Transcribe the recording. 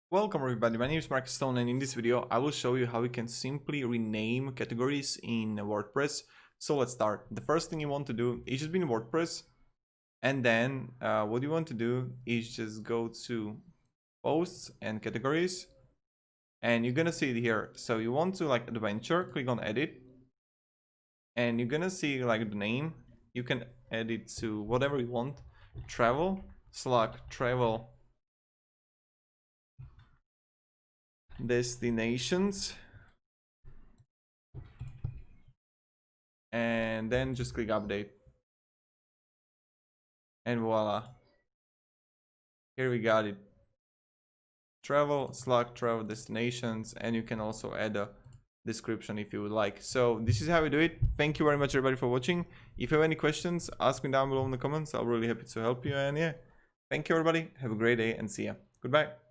Welcome everybody, my name is Mark Stone, and in this video I will show you how you can simply rename categories in WordPress. So let's start. The first thing you want to do is just be in WordPress, and then what you want to do is just go to posts and categories, and you're gonna see it here. So you want to like adventure, click on edit, and you're gonna see like the name. You can edit to whatever you want. Travel, travel destinations, and then just click update, and voila, here we got it. Travel destinations, and you can also add a description if you would like. So this is how we do it. Thank you very much everybody for watching. If you have any questions, ask me down below in the comments. I'll be really happy to help you. And yeah, thank you everybody, have a great day and see ya. Goodbye.